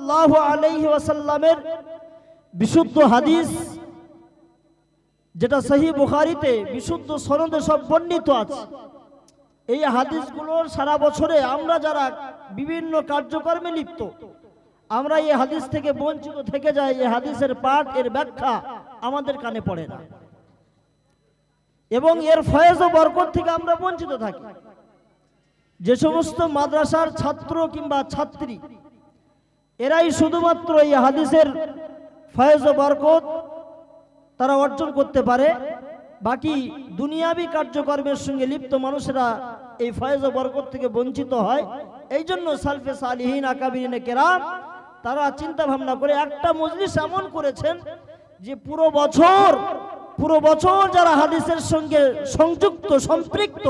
সাল্লাল্লাহু আলাইহি ওয়াসাল্লামের বিশুদ্ধ হাদিস, যেটা সহিহ বুখারীতে বিশুদ্ধ সনদে সব বর্ণিত আছে। এই হাদিসগুলোর সারা বছরে আমরা যারা বিভিন্ন কার্যক্রমে লিপ্ত, আমরা এই হাদিস থেকে বঞ্চিত থেকে যাই। এই হাদিসের পাঠ, এর ব্যাখ্যা আমাদের কানে পড়ে না, এবং এর ফয়েজ ও বরকত থেকে আমরা বঞ্চিত থাকি। যে সমস্ত মাদ্রাসার ছাত্র কিংবা ছাত্রী, এরাই শুধুমাত্র এই হাদিসের ফয়েজ ও বরকত তারা অর্জন করতে পারে, বাকি দুনিয়াবি কার্যক্রমের সঙ্গে লিপ্ত মানুষেরা এই ফয়েজ ও বরকত থেকে বঞ্চিত হয়। এই জন্য সালফে সালিহিন, আকাবিরিনে কেরাম তারা চিন্তা ভাবনা করে একটা মজলিস এমন করেছেন যে পুরো বছর যারা হাদিসের সঙ্গে সংযুক্ত, সম্পৃক্ত,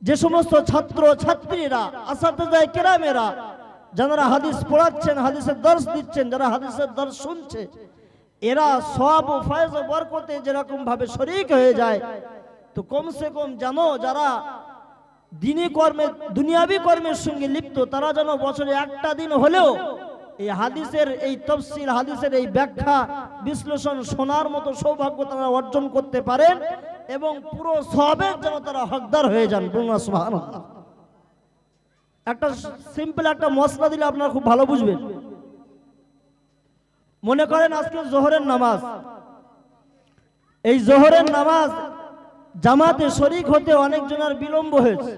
যে সমস্ত ছাত্র ছাত্রীরা, আসাতিজা কেরামেরা, যারা হাদিস পড়াচ্ছেন, হাদিসের দর্শ দিচ্ছেন, যারা হাদিসের দর্শ শুনছে, এরা সওয়াব ও ফয়েজ ও বরকতে যেরকম ভাবে শরীক হয়ে যায়, তো কমসে কম জানো যারা দ্বীনি কর্মে, দুনিয়াবি কর্মের সঙ্গে লিপ্ত, তারা যেন বছরে একটা দিন হলেও এই হাদিসের এই তাফসীর, হাদিসের এই ব্যাখ্যা বিশ্লেষণ শোনার মতো সৌভাগ্য তারা অর্জন করতে পারেন, এবং পুরো সওয়াবের যেন তারা হকদার হয়ে যান। বলুন সুবহানাল্লাহ। একটা সিম্পল একটা মশলা দিলে আপনারা খুব ভালো বুঝবেন। মনে করেন আজকে জোহরের নামাজ, এই জোহরের নামাজ জামাতে শরীক হতে অনেকজনের বিলম্ব হয়েছে।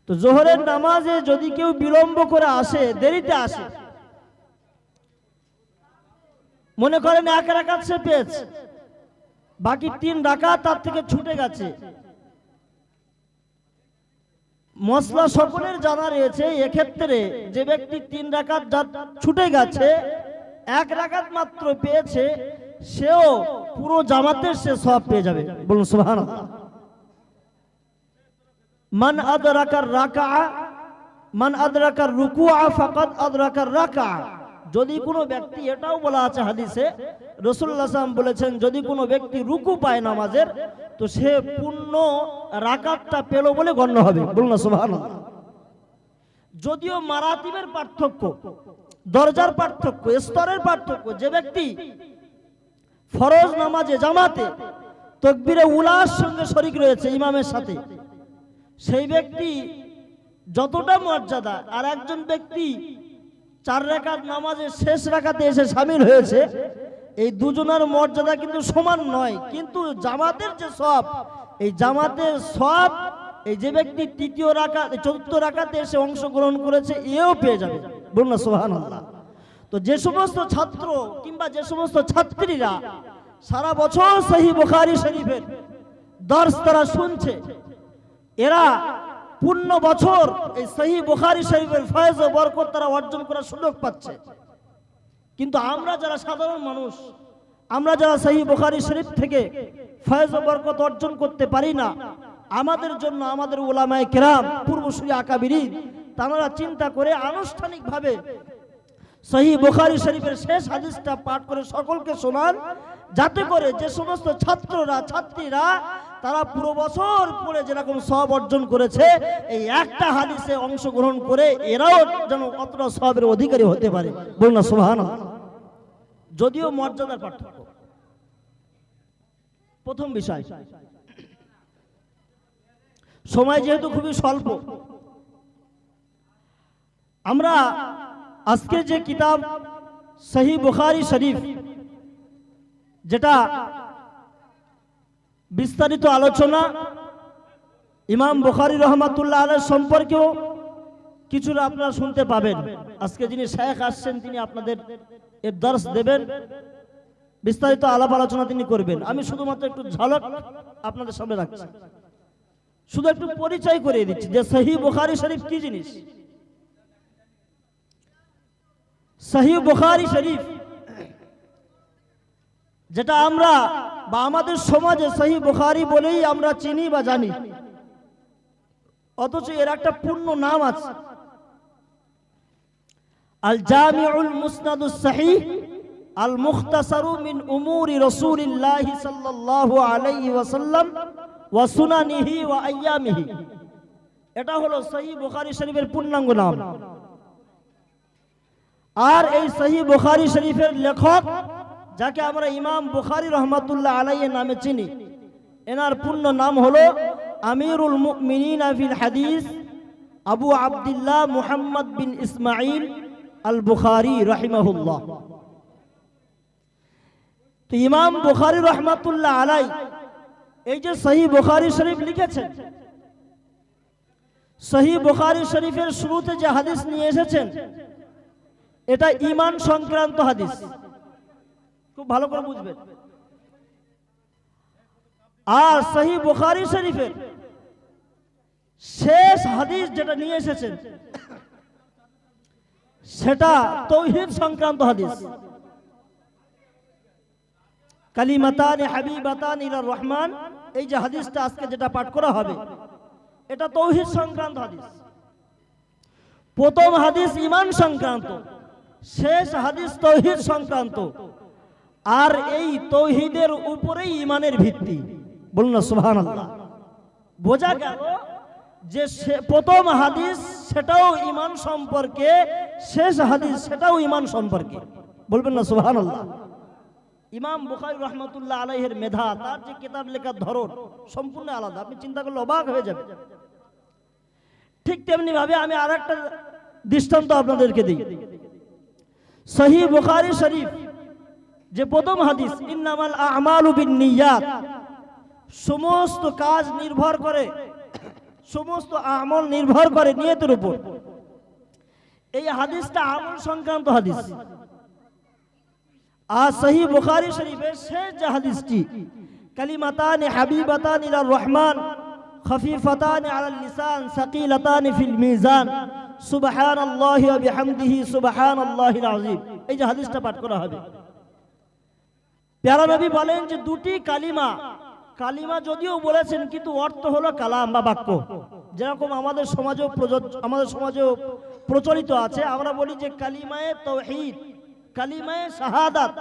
তো জোহরের নামাজে যদি কেউ বিলম্ব করে আসে, দেরিতে আসে, মনে করেন 1 রাকাত সে পেয়েছে, বাকি 3 রাকাত তার থেকে ছুটে গেছে। মসলা সকলের জানা রয়েছে, এক্ষেত্রে যে ব্যক্তি 3 রাকাত ছুটে গেছে, 1 রাকাত মাত্র পেয়েছে, সেও পুরো জামাতের সে সওয়াব পেয়ে যাবে। বলুন সুবহানাল্লাহ। মান আদরাকার রাকাআ, মান আদরাকার রুকুআ ফাকাদ আদরাকার রাকাআ। যদি কোনো ব্যক্তি, এটাও বলা আছে হাদিসে, রাসূলুল্লাহ সাল্লাল্লাহু আলাইহি ওয়াসাল্লাম বলেছেন, যদি কোনো ব্যক্তি রুকু পায় নামাজের, তো সে পূর্ণ রাকাতটা পেল বলে গণ্য হবে। বলুন সুবহানাল্লাহ। যদিও মারাতিবের পার্থক্য, দরজার পার্থক্য, স্তরের পার্থক্য, যে ব্যক্তি ফরজ নামাজে জামাতে তাকবীরে উলার সঙ্গে শরীক রয়েছে ইমামের সাথে, সেই ব্যক্তি যতটা মর্যাদা, আর একজন ব্যক্তি 4 রাকাত নামাজের শেষ রাকাতে এসে শামিল হয়েছে, এই দুজনের মর্যাদা কিন্তু সমান নয়। কিন্তু জামাতের যে সওয়াব, এই জামাতের সওয়াব এই যে ব্যক্তি 3য় রাকাত, 4র্থ রাকাতে এসে অংশগ্রহণ করেছে, এও পেয়ে যাবে। বলুন সুবহানাল্লাহ। তো যে সমস্ত ছাত্র কিংবা যে সমস্ত ছাত্রীরা সারা বছর সহিহ বুখারী শরীফের দর্শ তারা শুনছে, এরা পূর্ণ বছর এই সহিহ বুখারী শরীফের ফয়েজ ও বরকত তারা অর্জন করার সুযোগ পাচ্ছে। কিন্তু আমরা যারা সাধারণ মানুষ, আমরা যারা সহিহ বুখারী শরীফ থেকে ফয়েজ ও বরকত অর্জন করতে পারি না, আমাদের জন্য আমাদের উলামায়ে কেরাম, পূর্বসূরি আকাবিরিন, তারা চিন্তা করে আনুষ্ঠানিকভাবে সহিহ বুখারী শরীফের শেষ হাদিসটা পাঠ করে সকলকে শোনান, যাতে করে যে সমস্ত ছাত্ররা ছাত্রীরা তারা পুরো বছর পড়ে যেরকম সওয়াব অর্জন করেছে, এই একটা হাদিসে অংশগ্রহণ করে এরাও যেন অতটা সওয়াবের অধিকারী হতে পারে। বলুন না সুবহানাল্লাহ। যদিও মর্যাদার পার্থক্য। প্রথম বিষয়, সময় যেহেতু খুবই স্বল্প, আমরা আজকে যে কিতাব সহিহ বুখারী শরীফ, যেটা বিস্তারিত আলোচনা ইমাম বুখারী রাহমাতুল্লাহ আলাইহি সম্পর্কেও কিছুটা আপনারা শুনতে পাবেন। আজকে যিনি শায়েখ আসছেন, তিনি আপনাদের এর দর্শ দেবেন, বিস্তারিত আলাপ আলোচনা তিনি করবেন। আমি শুধুমাত্র একটু ঝলক আপনাদের সামনে রাখছি, শুধু একটু পরিচয় করে দিচ্ছি যে সহিহ বুখারী শরীফ কি জিনিস। সহিহ বুখারী শরীফ, যেটা আমরা বা আমাদের সমাজে সহিহ বুখারী বলেই আমরা চিনি বা জানি, অথচ এর একটা পূর্ণ নাম আছে, আল জামিউল মুসনাদুস সহিহ আল মুখতাসারু মিন উমুরি রাসূলিল্লাহ সাল্লাল্লাহু আলাইহি ওয়াসাল্লাম ওয়া সুনানিহি ওয়া আইয়ামিহি। এটা হলো সহিহ বুখারী শরীফের পূর্ণাঙ্গ নাম। আর এই সহিহ বুখারী শরীফের লেখক যাকে আমরা ইমাম বুখারী রহমাতুল্লাহ আলাইহি নামে চিনি, এনার পূর্ণ নাম হলো আমিরুল মুমিনিন ফিল হাদিস আবু আব্দুল্লাহ মুহাম্মদ বিন ইসমাইল আল বুখারী রাহিমাহুল্লাহ। তো ইমাম বুখারী রহমাতুল্লাহ আলাইহি এই যে সহিহ বুখারী শরীফ লিখেছেন, সহিহ বুখারী শরীফের শুরুতে যে হাদিস নিয়ে এসেছেন এটা ঈমান সংক্রান্ত হাদিস, খুব ভালো করে বুঝবেন। আর সহিহ বুখারী শরীফের শেষ হাদিস যেটা নিয়ে এসেছেন সেটা তাওহীদ সংক্রান্ত হাদিস। কালিমাতানি হাবিবাতানি ইলার রহমান, এই যে হাদিসটা আজকে যেটা পাঠ করা হবে এটা তাওহীদ সংক্রান্ত হাদিস। প্রথম হাদিস ঈমান সংক্রান্ত, শেষ হাদিস তাওহীদ সংক্রান্ত। আর এই তাওহীদের উপরেই ঈমানের ভিত্তি। বলুন না সুবহানাল্লাহ। বোঝা গেল যে প্রথম হাদিস সেটাও ঈমান সম্পর্কে, শেষ হাদিস সেটাও ঈমান সম্পর্কে। বলবেন না সুবহানাল্লাহ। ইমাম বুখারী রহমাতুল্লাহ আলাইহির মেধা, তার যে কিতাব লেখার ধরন সম্পূর্ণ আলাদা, আপনি চিন্তা করলে অবাক হয়ে যাবেন। ঠিক তেমনি ভাবে আমি আরেকটা দৃষ্টান্ত আপনাদেরকে দিই। সহিহ বুখারী শরীফ যে প্রথম হাদিস, ইন্নামাল আ'মালু বিন্নিয়াত, সমস্ত কাজ নির্ভর করে, সমস্ত আমল নির্ভর করে নিয়তের উপর। এই হাদিসটা আমল সংক্রান্ত হাদিস। আর সহিহ বুখারী শরীফের শেষ যে হাদিসটি, কালিমাতানি হাবিবাতানি ইলার রহমান খফিফাতানি আলাল লিসান সাকিলাতানি ফিল মিজান সুবহানাল্লাহি ওয়া বিহামদিহি সুবহানাল্লাহিল আযীম, এই যে হাদিসটা পাঠ করা হবে। প্যারা নবী বলেন যে দুটি কালিমা, কালিমা যদিও বলেছেন কিন্তু অর্থ হলো কালাম বা বাক্য। যেরকম আমাদের সমাজেও প্রচলিত আছে, আমরা বলি যে কালিমায়ে তাওহীদ, কালিমায়ে শাহাদাত,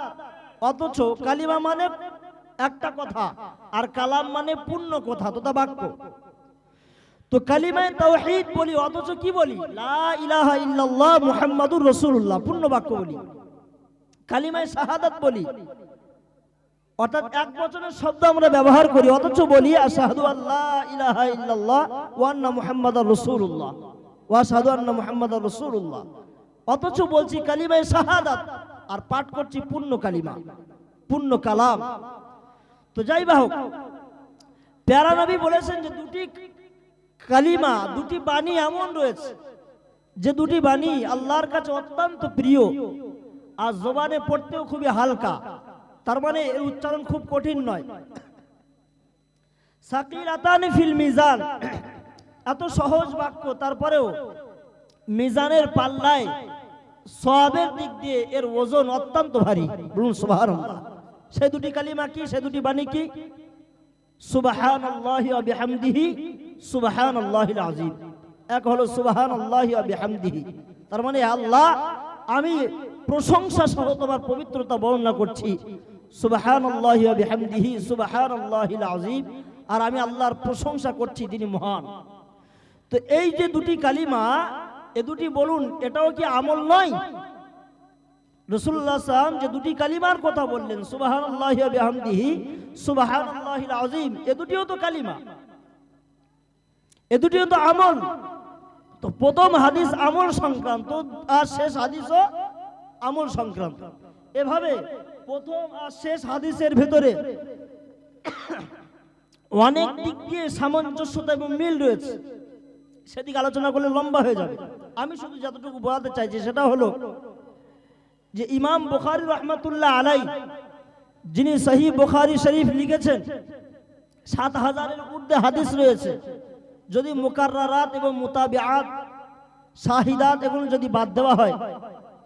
অথচ কালিমা মানে একটা কথা আর কালাম মানে পূর্ণ কথা তথা বাক্য। তো কালিমায়ে তাওহীদ বলি, অথচ কি বলি? লা ইলাহা ইল্লাল্লাহ মুহাম্মাদুর রাসূলুল্লাহ, পূর্ণ বাক্য বলি। কালিমায়ে শাহাদাত বলি, অর্থাৎ এক বচনের শব্দ আমরা ব্যবহার করি, অথচ বলি আশহাদু আল্লা ইলাহা ইল্লাল্লাহ ওয়া আন্না মুহাম্মাদার রাসূলুল্লাহ, ওয়া আশহাদু আন্না মুহাম্মাদার রাসূলুল্লাহ, অথচ বলছি কালিমায়ে শাহাদাত আর পাঠ করছি পূর্ণ কালিমা, পূর্ণ কালাম। তো যাই হোক, প্যারা নবী বলেছেন যে দুটি কালিমা, দুটি বাণী এমন রয়েছে যে দুটি বাণী আল্লাহর কাছে অত্যন্ত প্রিয় আর জবানে পড়তেও খুবই হালকা। তার মানে এর উচ্চারণ খুব কঠিন নয়। সাকিলাতানি ফিল মিজান, এত সহজ বাক্য, তারপরেও মিজানের পাল্লায় সওয়াবের দিক দিয়ে এর ওজন অত্যন্ত ভারী। বলুন সুবহানাল্লাহ। সেই দুটি কালিমা কি, সেই দুটি বাণী কি? সুবহানাল্লাহি ওয়া বিহামদিহি সুবহানাল্লাহিল আযীম। এক হলো সুবহানাল্লাহি ওয়া বিহামদিহি, তার মানে আল্লাহ আমি প্রশংসা সহ তোমার পবিত্রতা বর্ণনা করছি, সুবহানাল্লাহি ওয়া বিহামদিহি সুবহানাল্লাহিল আযীম, আর আমি আল্লাহর প্রশংসা করছি যিনি মহান। তো এই যে দুটি কালিমা, এ দুটি বলুন এটাও কি আমল নয়? রাসূলুল্লাহ সাল্লাল্লাহু আলাইহি ওয়াসাল্লাম যে দুটি কালিমার কথা বললেন, সুবহানাল্লাহি ওয়া বিহামদিহি সুবহানাল্লাহিল আযীম, এ দুটিও তো কালিমা, এ দুটিও তো আমল। তো প্রথম হাদিস আমল সংক্রান্ত আর শেষ হাদিসও আমল সংক্রান্ত। এভাবে প্রথম আর শেষ হাদিসের ভেতরে অনেক দিক দিয়ে সামঞ্জস্যতা এবং মিল রয়েছে, সেদিকে আলোচনা করলে লম্বা হয়ে যাবে। আমি শুধু যতটুকু বলাতে চাইছি সেটা হলো যে ইমাম বুখারী রহমাতুল্লাহ আলাইহি যিনি সহিহ বুখারী শরীফ লিখেছেন, ৭,০০০-এর ঊর্ধ্বে হাদিস রয়েছে। যদি মুকাররারাত এবং মুতাবিআত, শাহিদাত এগুলো যদি বাদ দেওয়া হয়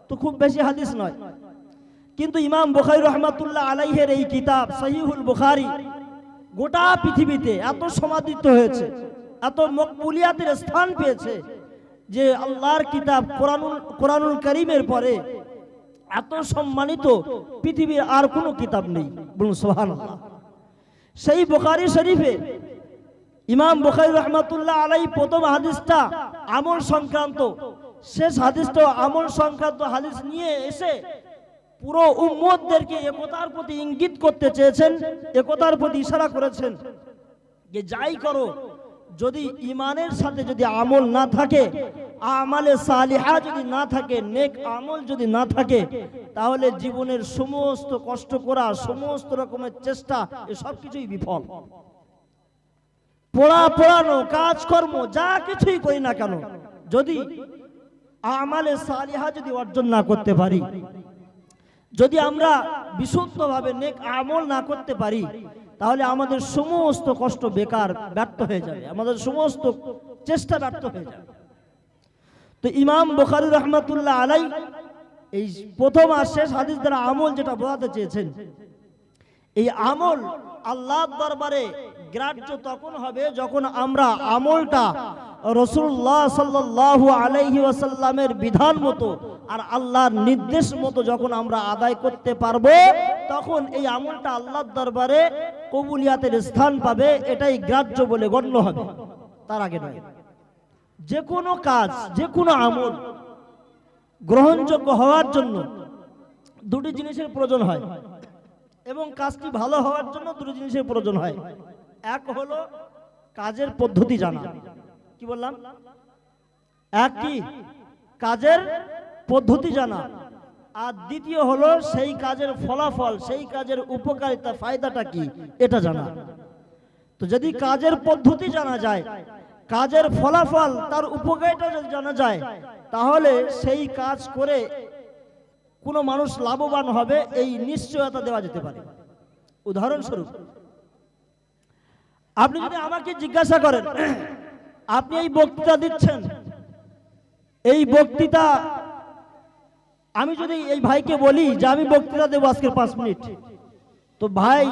তো খুব বেশি হাদিস নয়। কিন্তু ইমাম বুখারী রহমাতুল্লাহ আলাইহির এই কিতাব সহিহুল বুখারী গোটা পৃথিবীতে এত সমাদৃত হয়েছে, এত মকবুলিয়াতের স্থান পেয়েছে যে আল্লাহর কিতাব কোরআনুল কারীমের পরে এত সম্মানিত পৃথিবীর আর কোনো কিতাব নেই। বলুন সুবহানাল্লাহ। সেই বুখারী শরীফে ইমাম বুখারী রহমাতুল্লাহ আলাইহি প্রথম হাদিসটা আমল সংক্রান্ত, শেষ হাদিসটা আমল সংক্রান্ত হাদিস নিয়ে এসে পুরো উম্মতদেরকে একতার প্রতি ইঙ্গিত করতে চেয়েছেন, একতার প্রতি ইশারা করেছেন যে যাই করো, যদি ইমানের সাথে যদি আমল না থাকে, আমালে সালিহা যদি না থাকে, নেক আমল যদি না থাকে, তাহলে জীবনের সমস্ত কষ্ট করা, সমস্ত রকমের চেষ্টা, এসব কিছুই বিফল। পড়ানো, কাজকর্ম যা কিছুই করি না কেন, যদি আমালে সালিহা যদি অর্জন না করতে পারি, যদি আমরা বিশুদ্ধভাবে নেক আমল না করতে পারি, তাহলে আমাদের সমস্ত কষ্ট বেকার, ব্যর্থ হয়ে যাবে, আমাদের সমস্ত চেষ্টা ব্যর্থ হয়ে যাবে। তো ইমাম বুখারী রাহমাতুল্লাহ আলাই এই প্রথম আর শেষ হাদিস দ্বারা আমল যেটা বোঝাতে চেয়েছেন, এই আমল আল্লাহর দরবারে গ্রাহ্য তখন হবে যখন আমরা আমলটা রাসূলুল্লাহ সাল্লাল্লাহু আলাইহি ওয়াসাল্লামের বিধান মতো আর আল্লাহর নির্দেশ মতো যখন আমরা আদায় করতে পারবো, তখন এই আমলটা আল্লাহর দরবারে কবুলিয়াতের স্থান পাবে, এটাই গ্রাহ্য বলে গণ্য হবে, তার আগে নয়। যে কোনো কাজ, যে কোনো আমল গ্রহণযোগ্য হওয়ার জন্য দুটি জিনিসের প্রয়োজন হয়, এবং কাজটি ভালো হওয়ার জন্য দুটি জিনিসের প্রয়োজন হয়। এক হলো কাজের পদ্ধতি জানা, কি বললাম? এক কি? কাজের পদ্ধতি জানা। আর দ্বিতীয় হলো সেই কাজের ফলাফল, সেই কাজের উপকারিতা, ফায়দাটা কি, এটা জানা। তো যদি কাজের পদ্ধতি জানা যায়, কাজের ফলাফল, তার উপকারিতা যদি জানা যায়, তাহলে সেই কাজ করে কোনো মানুষ লাভবান হবে, এই নিশ্চয়তা দেওয়া যেতে পারে। উদাহরণস্বরূপ, আপনি যদি আমাকে জিজ্ঞাসা করেন, আপনি এই বক্তৃতা দিচ্ছেন, এই বক্তৃতা আমি যদি এই ভাইকে বলি যে আমি বক্তৃতা দেবো আজকের 5 মিনিট, তো ভাই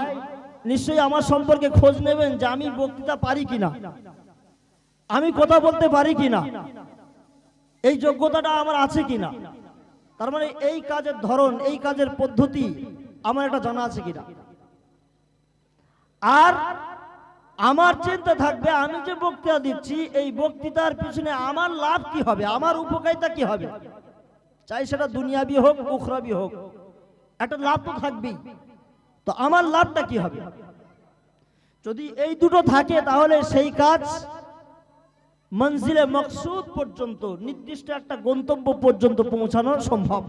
নিশ্চয়ই আমার সম্পর্কে খোঁজ নেবেন যে আমি বক্তৃতা পারি কিনা, আমি কথা বলতে পারি কিনা, এই যোগ্যতাটা আমার আছে কিনা। তার মানে এই কাজের ধরন, এই কাজের পদ্ধতি আমার একটা জানা আছে কিনা। আর আমার চিন্তা থাকবে, আমি যে বক্তৃতা দিচ্ছি, এই বক্তৃতার পিছনে আমার লাভ কি হবে, আমার উপকারিতা কি হবে, চাই সেটা দুনিয়াবি হোক, উখরাবি হোক, একটা লাভ তো থাকবেই। তো আমার লাভটা কি হবে? যদি এই দুটো থাকে, তাহলে সেই কাজ মঞ্জিলে মকসুদ পর্যন্ত, নির্দিষ্ট একটা গন্তব্য পর্যন্ত পৌঁছানো সম্ভব।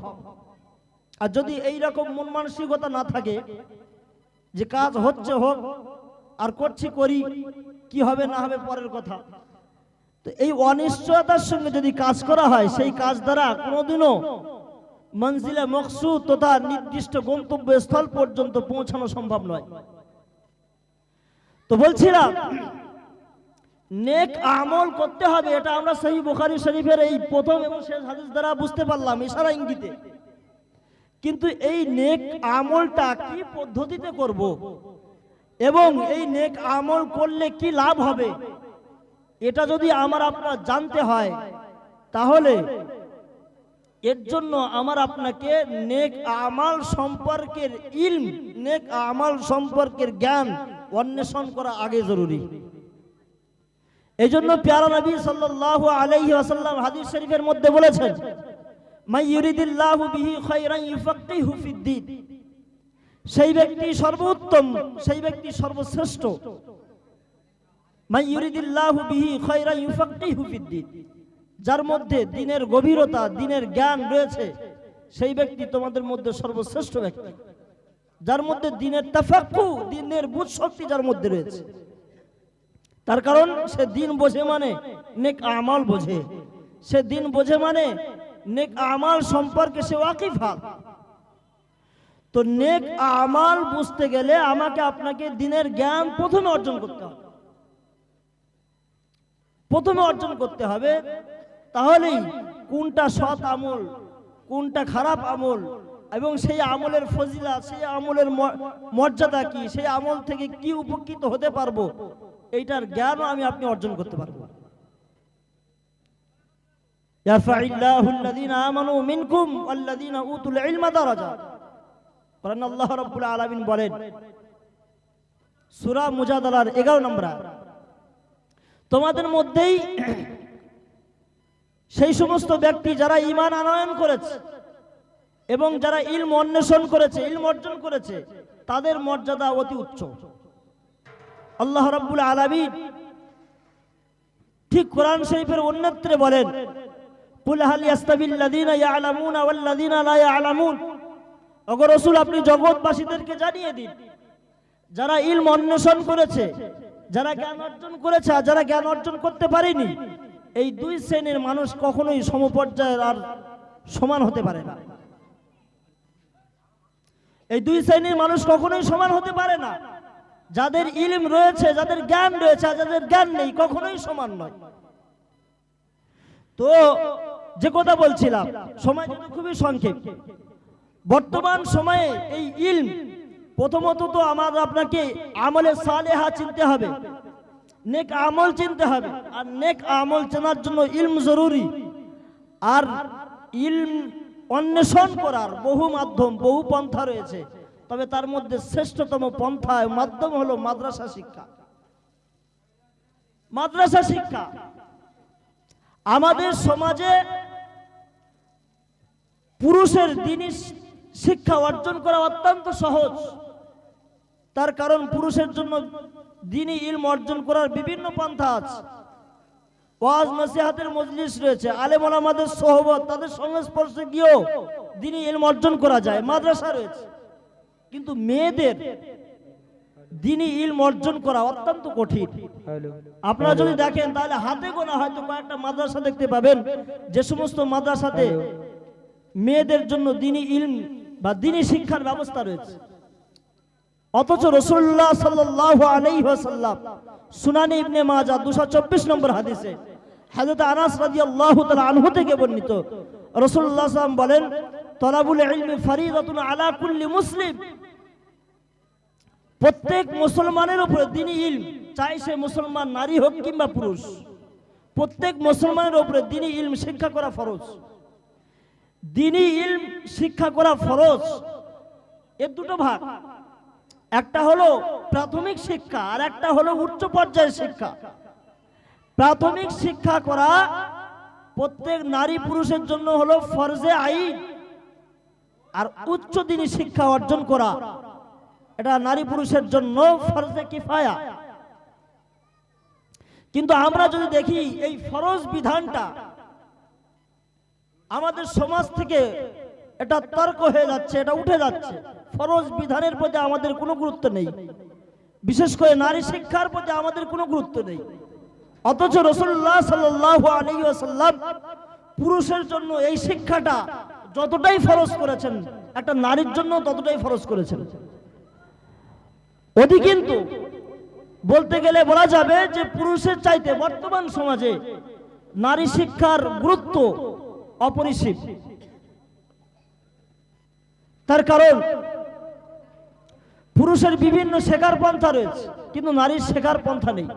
আর যদি এই রকম মন মানসিকতা না থাকে যে কাজ হচ্ছে হোক, আর করছি করি, কি হবে না হবে পরের কথা, তো এই অনিশ্চয়তার সঙ্গে যদি কাজ করা হয়, সেই কাজ দ্বারা কোনোদিনও মঞ্জিলে মকসুদ তথা নির্দিষ্ট গন্তব্যস্থল পর্যন্ত পৌঁছানো সম্ভব নয়। তো বলছিলাম, নেক আমল করতে হবে, এটা আমরা সহিহ বুখারী শরীফের এই প্রথম এবং শেষ হাদিস দ্বারা বুঝতে পারলাম, ইশারা ইঙ্গিতে। কিন্তু এই নেক আমলটা কি পদ্ধতিতে করব, এবং এই নেক আমল করলে কি লাভ হবে, এটা যদি আমার আপনার জানতে হয়, তাহলে এর জন্য আমার আপনাকে নেক আমাল সম্পর্কের ইলম, নেক আমাল সম্পর্কের জ্ঞান অন্বেষণ করা আগে জরুরি। এই জন্য প্যারা নবী সাল্লাল্লাহু আলাইহি ওয়াসাল্লাম হাদিস শরীফের মধ্যে বলেছেন, মান ইউরিদিল্লাহু বিহি খায়রান ইউফাক্কিহু ফিদ্দীন, সেই ব্যক্তি সর্বোত্তম, সেই ব্যক্তি সর্বশ্রেষ্ঠ। মান ইউরিদিল্লাহু বিহি খায়রান ইউফাক্কিহু ফিদ্দীন, যার মধ্যে দ্বীনের গভীরতা, দ্বীনের জ্ঞান রয়েছে, সেই ব্যক্তি তোমাদের মধ্যে সর্বশ্রেষ্ঠ ব্যক্তি। যার মধ্যে দ্বীনের তাফাক্কু, দ্বীনের বুঝ শক্তি যার মধ্যে রয়েছে, তার কারণ সে দ্বীন বোঝে মানে নেক আমাল বোঝে, সে দ্বীন বোঝে মানে নেক আমাল সম্পর্কে সে ওয়াকিফা। তো নেক আমাল বুঝতে গেলে আমাকে আপনাকে দ্বীনের জ্ঞান প্রথমে অর্জন করতে হবে, প্রথমে অর্জন করতে হবে। তাহলেই কোনটা সৎ আমল, কোনটা খারাপ আমল, এবং সেই আমলের ফজিলা, সেই আমলের মর্যাদা কি, সেই আমল থেকে কি উপকৃত হতে পারবো, এইটার জ্ঞানও আমি আপনি অর্জন করতে পারবো। ইয়ারফাইল্লাহুল্লাযীনা আমানু মিনকুম ওয়াল্লাযীনা উতুল ইলমা দারাজাত। কারণ আল্লাহ রাব্বুল আলামিন বলেন সূরা মুজাদালার 11 নম্বর, তোমাদের মধ্যেই সেই সমস্ত ব্যক্তি যারা ঈমান আনয়ন করেছে এবং যারা ইলম অন্বেষণ করেছে, ইলম অর্জন করেছে, তাদের মর্যাদা অতি উচ্চ। আল্লাহ রাব্বুল আলামিন ঠিক কোরআন শরীফের অন্যত্রে বলেন, কুল হাল ইয়াস্তাবিল লাযিনা ইয়ালামুনা ওয়াল লাযিনা লা ইয়ালামুন। ওগো রাসূল, আপনি জগৎবাসীদেরকে জানিয়ে দিন, যারা ইলম অন্বেষণ করেছে, যারা জ্ঞান অর্জন করেছে আর যারা জ্ঞান অর্জন করতে পারেনি, এই দুই শ্রেণীর মানুষ কখনোই সমপর্যায়ের আর সমান হতে পারে না। এই দুই শ্রেণীর মানুষ কখনোই সমান হতে পারে না। যাদের ইলম রয়েছে, যাদের জ্ঞান রয়েছে আর যাদের জ্ঞান নেই, কখনোই সমান নয়। তো যে কথা বলছিলাম, সময় কিন্তু খুবই সংক্ষেপ। বর্তমান সময়ে এই ইলম, প্রথমত তো আপনাকে আমলে সালেহা চিনতে হবে, নেক আমল চিনতে হবে। আর নেক আমল চেনার জন্য ইলম জরুরি। আর ইলম অন্বেষণ করার বহু মাধ্যম, বহু পন্থা রয়েছে, তবে তার মধ্যে শ্রেষ্ঠতম পন্থা মাধ্যম হলো মাদ্রাসা শিক্ষা। মাদ্রাসা শিক্ষা আমাদের সমাজে পুরুষের দ্বীনি শিক্ষা অর্জন করা অত্যন্ত সহজ। তার কারণ পুরুষের জন্য দ্বীনি ইলম অর্জন করার বিভিন্ন পন্থা আছে। ওয়াজ নসিহতের মজলিস রয়েছে, আলেম ওলামাদের সোহবত, তাদের সংস্পর্শে গিয়েও দ্বীনি ইলম অর্জন করা যায়। মাদ্রাসা রয়েছে। কিন্তু মেয়েদের দ্বীনি ইলম অর্জন করা অত্যন্ত কঠিন। আপনারা যদি দেখেন তাহলে হাতে গোনা হয়তো কয়েকটা মাদ্রাসা দেখতে পাবেন যে সমস্ত মাদ্রাসাতে মেয়েদের জন্য দ্বীনি ইলম বা দ্বীনি শিক্ষার ব্যবস্থা রয়েছে। অথচ রাসূলুল্লাহ সাল্লাল্লাহু আলাইহি ওয়াসাল্লাম সুনানে ইবনে মাজাহ 224 নম্বর হাদিসে হযরত আনাস রাদিয়াল্লাহু তাআলা আনহু থেকে বর্ণিত, রাসূলুল্লাহ সাল্লাল্লাহু আলাইহি ওয়াসাল্লাম বলেন, তলাবুল ইলমি ফরিদাতুন আলা কুল্লি মুসলিম। প্রত্যেক মুসলমানের উপরে দ্বীনি ইলম, চাই সে মুসলমান নারী হোক কিংবা পুরুষ, প্রত্যেক মুসলমানের উপরে দ্বীনি ইলম শিক্ষা করা ফরজ। দ্বীনি ইলম শিক্ষা করা ফরজ। এর দুটো ভাগ, একটা হলো প্রাথমিক শিক্ষা আর একটা হলো উচ্চ পর্যায়ের শিক্ষা। প্রাথমিক শিক্ষা করা প্রত্যেক নারী পুরুষের জন্য হলো ফরজে আইন, আর উচ্চ দ্বীনি শিক্ষা অর্জন করা এটা নারী পুরুষের জন্য ফরজে কিফায়া। কিন্তু আমরা যদি দেখি এই ফরজ বিধানটা আমাদের সমাজ থেকে এটা তর্ক হয়ে যাচ্ছে, এটা উঠে যাচ্ছে। ফরজ বিধানের প্রতি আমাদের কোনো গুরুত্ব নেই, বিশেষ করে নারী শিক্ষার প্রতি আমাদের কোনো গুরুত্ব নেই। অথচ রাসূলুল্লাহ সাল্লাল্লাহু আলাইহি ওয়াসাল্লাম পুরুষের জন্য এই শিক্ষাটা যতটাই ফরজ করেছেন, একটা নারীর জন্য ততটাই ফরজ করেছেন। ওদি কিন্তু বলতে গেলে বলা যাবে যে পুরুষের চাইতে বর্তমান সমাজে নারী শিক্ষার গুরুত্ব অপরিসীম। তার কারণ পুরুষের বিভিন্ন শেখার পন্থা রয়েছে, কিন্তু নারীর শেখার পন্থা নেই।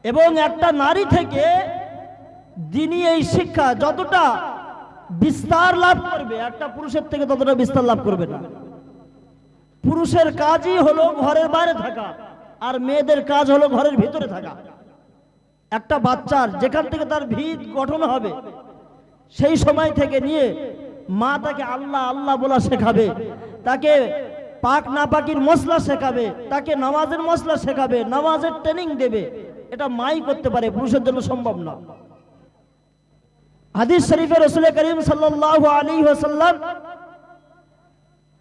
এবং একটা নারী থেকে দ্বীনি এই শিক্ষা যতটা বিস্তার লাভ করবে, একটা পুরুষের থেকে ততটা বিস্তার লাভ করবে না। পুরুষের কাজই হলো ঘরের বাইরে থাকা, আর মেয়েদের কাজ হলো ঘরের ভিতরে থাকা। একটা বাচ্চার যেখান থেকে তার ভিত গঠন হবে, সেই সময় থেকে নিয়ে মা তাকে আল্লাহ আল্লাহ বলা শেখাবে, তাকে পাক নাপাকির মশলা শেখাবে, তাকে নামাজের মশলা শেখাবে, নামাজের ট্রেনিং দেবে। এটা মাই করতে পারে, পুরুষের জন্য সম্ভব না। হাদিস শরীফে রাসূল করিম সাল্লাল্লাহু আলাইহি ওয়াসাল্লাম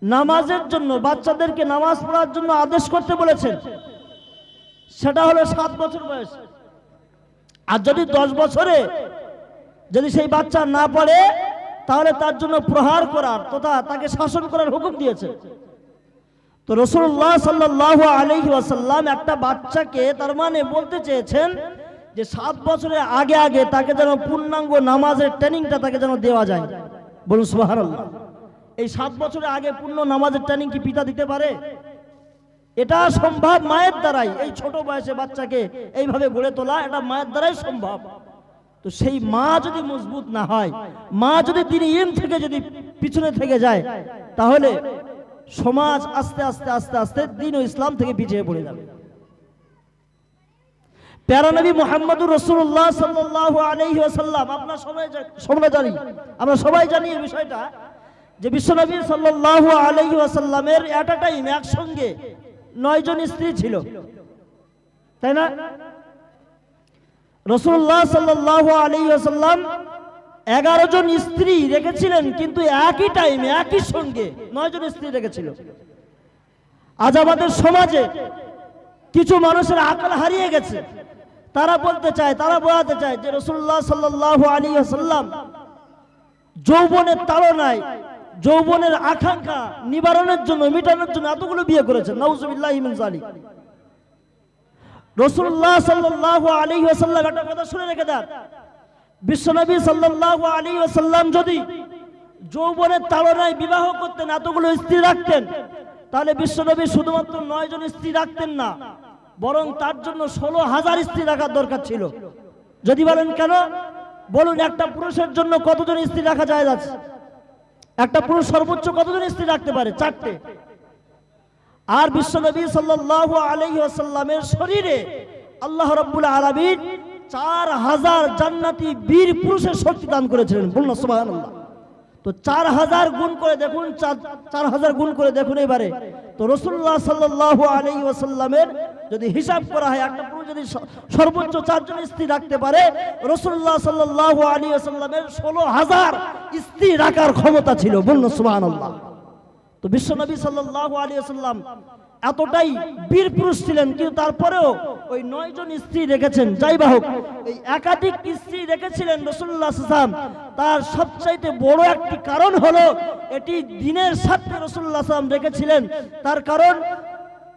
নামাজের জন্য, বাচ্চাদেরকে নামাজ পড়ার জন্য আদেশ করতে বলেছেন। সেটা হলো 7 বছর বয়স। আর যদি 10 বছরে যদি সেই বাচ্চা না পড়ে, তাহলে তার জন্য প্রহার করার তথা তাকে শাসন করার হুকুম দিয়েছে। তো রাসূলুল্লাহ সাল্লাল্লাহু আলাইহি ওয়াসাল্লাম একটা বাচ্চাকে, তার মানে বলতে চেয়েছেন যে 7 বছরের আগে আগে তাকে যেন পূর্ণাঙ্গ নামাজের ট্রেনিংটা তাকে যেন দেওয়া যায়। বলুন সুবহানাল্লাহ। এই 7 বছরের আগে পূর্ণ নামাজের ট্রেনিং কি পিতা দিতে পারে? এটা সম্ভব মায়ের দ্বারাই। এই ছোট বয়সে বাচ্চাকে এইভাবে গড়ে তোলা, এটা মায়ের দ্বারাই সম্ভব। তো সেই মা যদি মজবুত না হয়, মা যদি দ্বীনি ইলম থেকে যদি পিছনে থেকে যায়, তাহলে সমাজ আস্তে আস্তে আস্তে আস্তে দ্বীন ও ইসলাম থেকে পিছিয়ে পড়ে যাবে। প্যারা নবী মুহাম্মদুর রাসূলুল্লাহ সাল্লাল্লাহু আলাইহি ওয়াসাল্লাম, আমরা সবাই জানি এই বিষয়টা, যে বিশ্বনবী সাল্লাল্লাহু আলাইহি ওয়াসাল্লামের এট আ টাইম একসঙ্গে 9 জন স্ত্রী ছিল, তাই না? রাসূলুল্লাহ সাল্লাল্লাহু আলাইহি ওয়াসাল্লাম 11 জন স্ত্রী রেখেছিলেন, কিন্তু একই টাইমে একই সঙ্গে 9 জন স্ত্রী রেখেছিল। আজ আমাদের সমাজে কিছু মানুষের আকল হারিয়ে গেছে, তারা বলতে চায়, তারা বোঝাতে চায় যে রাসূলুল্লাহ সাল্লাল্লাহু আলাইহি ওয়াসাল্লাম যৌবনের তাড়নায়, যৌবনের আকাঙ্ক্ষা নিবারণের জন্য, মিটানোর জন্য এতগুলো বিয়ে করেছেন। নাউযুবিল্লাহি মিন যালিক। রাসূলুল্লাহ সাল্লাল্লাহু আলাইহি ওয়াসাল্লাম একটা কথা শুনে রেখে দেন, বিশ্বনবী সাল্লাল্লাহু আলাইহি ওয়াসাল্লাম যদি যৌবনের তাড়নায় বিবাহ করতেন, এতগুলো স্ত্রী রাখতেন, তাহলে বিশ্বনবী শুধুমাত্র 9 জন স্ত্রী রাখতেন না, বরং তার জন্য 16,000 স্ত্রী রাখার দরকার ছিল। যদি বলেন কেন, বলুন একটা পুরুষের জন্য কতজন স্ত্রী রাখা যায়? আছে একটা পুরুষ সর্বোচ্চ কতজন স্ত্রী রাখতে পারে? 4টে। আর বিশ্বনবী সাল্লাল্লাহু আলাইহি ওয়াসাল্লামের শরীরে আল্লাহ রাব্বুল আলামিন 4000 জান্নাতি বীর পুরুষের শক্তি দান করেছিলেন। বলুন সুবহানাল্লাহ। তো 4000 গুণ করে দেখুন, 4000 গুণ করে দেখুন এবারে। তো রাসূলুল্লাহ সাল্লাল্লাহু আলাইহি ওয়াসাল্লামের যদি হিসাব করা হয়, একটা পুরুষ যদি সর্বোচ্চ 4 জন স্ত্রী রাখতে পারে, রাসূলুল্লাহ সাল্লাল্লাহু আলাইহি ওয়াসাল্লামের 16,000 স্ত্রী রাখার ক্ষমতা ছিল। বলুন সুবহানাল্লাহ। তো বিশ্বনবী সাল্লাল্লাহু আলাইহি ওয়াসাল্লাম এতটাই বীর পুরুষ ছিলেন, কিন্তু তারপরেও ওই 9 জন স্ত্রী রেখেছেন। যাই বা হোক, এই একাধিক স্ত্রী রেখেছিলেন রাসূলুল্লাহ সাল্লাল্লাহু আলাইহি ওয়াসাল্লাম, তার সবচাইতে বড় একটি কারণ হলো এটি দ্বীনের স্বার্থে রাসূলুল্লাহ সাল্লাল্লাহু আলাইহি ওয়াসাল্লাম রেখেছিলেন। তার কারণ,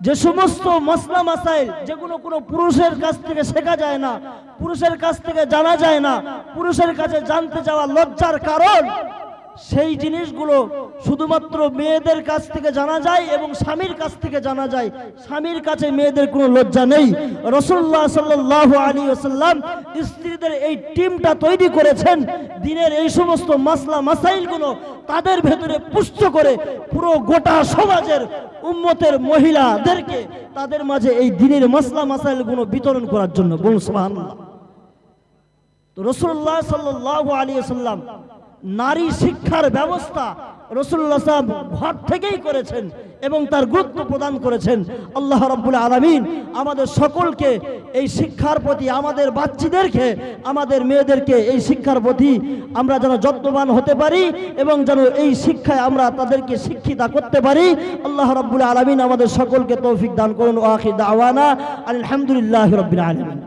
যে সমস্ত মাসলা মাসাইল যেগুলো কোনো পুরুষের কাছ থেকে শেখা যায় না, পুরুষের কাছ থেকে জানা যায় না, পুরুষের কাছে জানতে যাওয়া লজ্জার কারণ, সেই জিনিসগুলো শুধুমাত্র মেয়েদের কাছ থেকে জানা যায় এবং স্বামীর কাছ থেকে জানা যায়। স্বামীর কাছে মেয়েদের কোনো লজ্জা নেই। রাসূলুল্লাহ সাল্লাল্লাহু আলাইহি ওয়াসাল্লাম স্ত্রীদের এই টিমটা তৈরি করেছেন, দ্বীনের এই সমস্ত মাসলা মাসাইলগুলো তাদের ভেতরে পুষ্ট করে পুরো গোটা সমাজের উম্মতের মহিলাদেরকে তাদের মাঝে এই দ্বীনের মাসলা মাসাইলগুলো বিতরণ করার জন্য। বলুন সুবহানাল্লাহ। তো রাসূলুল্লাহ সাল্লাল্লাহু আলাইহি ওয়াসাল্লাম নারী শিক্ষার ব্যবস্থা রাসূলুল্লাহ সাল্লাল্লাহু আলাইহি ওয়াসাল্লাম ঘর থেকেই করেছেন এবং তার গুরুত্ব প্রদান করেছেন। আল্লাহ রাব্বুল আলামিন আমাদের সকলকে এই শিক্ষার প্রতি, আমাদের বাচ্চাদেরকে, আমাদের মেয়েদেরকে এই শিক্ষার প্রতি আমরা যেন যত্নবান হতে পারি এবং যেন এই শিক্ষায় আমরা তাদেরকে শিক্ষিতা করতে পারি। আল্লাহ রাব্বুল আলামিন আমাদের সকলকে তৌফিক দান করুন। ওয়া আখির দাওয়ানা আলহামদুলিল্লাহি রাব্বিল আলামিন।